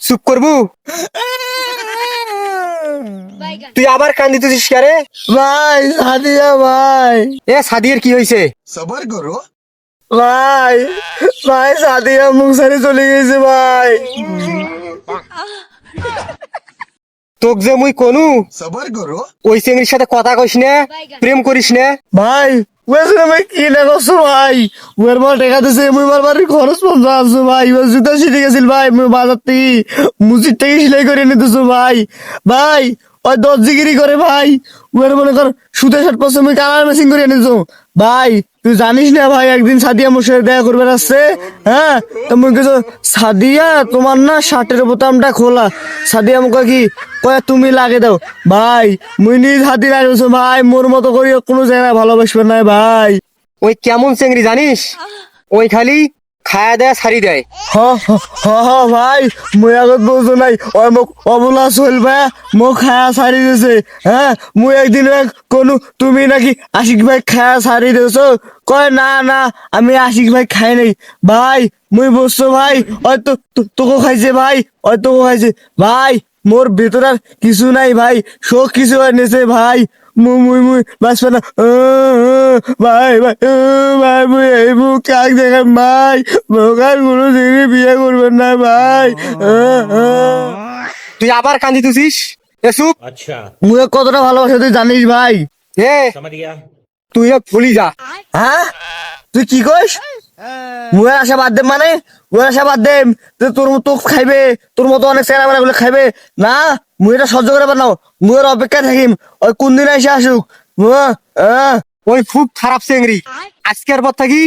চুপ করবু? তুই আবার কান্দিতেছিস কে? ভাই সাদিয়া ভাই, এ সাদিয়ার কি হয়েছে? सबर करो। ভাই ভাই সাদিয়া মুখ সারি চলে গেছে ভাই। তোক যে মুই কোনু सबर करो। ওই চেংড়ির সাথে কথা কইস না, প্রেম করিস না। ভাই ওয়েছে ভাই কি না করছো ভাই, ওর বল টাকা দিছে মুই মার বাড়ির খরচ পঞ্চাশ আছো ভাই, এবার জুতা শিখে গেছিল ভাই, মুই বাজার থেকে মুচির থেকে সেলাই করে নিতেছো ভাই। ভাই ওই দর্জিগিরি করে ভাই, ওর মনে কর সুতে 60% মুই কালার মেশিন করে এনেছো ভাই। তুই জানিস না ভাই একদিন সাদিয়া মোর সাথে দেখা করবে আসছে, হ্যাঁ তো মুই কিছু সাদিয়া তোমার না শার্টের বোতামটা খোলা, সাদিয়া মুখে কি কয় তুমি লাগে দাও ভাই, মুই নিজ হাতি লাগিয়েছো ভাই, মোর মতো করি কোনো জায়গায় ভালোবাসবে না ভাই। ওই কেমন চেংড়ি জানিস? ওই খালি খায়া দেয়া ছাড়ি দেয়। হ হ হ হ ভাই, মুই আগত বলছো নাই ওই মোক অবলা চল ভাই মোক খায়া ছাড়ি দিয়েছে, হ্যাঁ মুই একদিন কোনো তুমি নাকি আশিক ভাই খায়া ছাড়ি দিয়েছো, কয় না না আমি আশিক ভাই খাই নাই ভাই, মুই বলছো ভাই হয়তো তোকে খাইছে ভাই, হয়তো খাইছে ভাই, মোর ভেতর আর কিছু নাই ভাই, শোক কিছু এনেছে ভাই, মুই মুই মুই বাঁচবে না ভাই ভাই ভাই, মুই এই মুখ কাক দেখাম ভাই, মোকার কোনো দিনই বিয়ে করবেন না ভাই। তুই আবার কান্দিতেছিস? এ চুপ। अच्छा মুই কতটা ভালোবাসা তুই জানিস ভাই। এ समझ गया। তুই ভুলি যা। হ্যাঁ তুই কি কইস? মুয়ের আশা বাদ দে মানে, মুয়ের আশা বাদ দে, তোর মতো খাইবে, তোর মতো অনেক চেহারা বেড়া গুলো খাইবে না, মুই এটা সহ্য করে পারলাম, মুয়ের অপেক্ষা থাকিম ওই কোন দিন এসে আসুক। ওই খুব খারাপ চেংড়ি, আজকের পর থাকি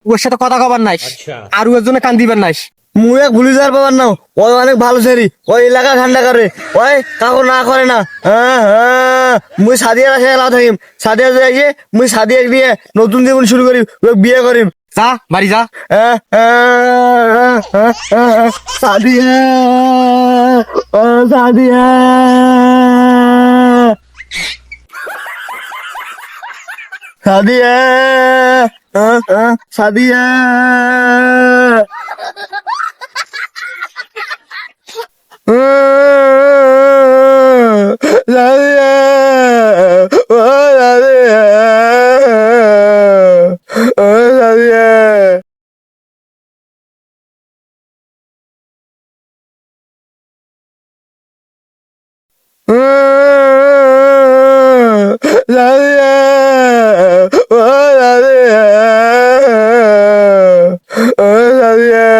ওর সাথে কথা কবার নাই, আচ্ছা। আর ওর জন্য কান্দিবার নাই। মুই এক ভুলি যাওয়ার পাবার না, ওই অনেক ভালো ছেড়ি, ওই এলাকা ঠান্ডা করে, ওই কাকু না করে না। মুই সাদিয়ার আশায় লাভ থাকিম, সাদিয়া যাইয়ে মুই সাদিয়া নিয়ে নতুন জীবন শুরু করিম, ওই বিয়ে করিম। যা বাড়ি যা। সাদিয়া ও সাদিয়া, সাদিয়া সাদিয়া, সাদিয়া ও সাদিয়া, ও Sadia. Sadia, oh Sadia, oh Sadia.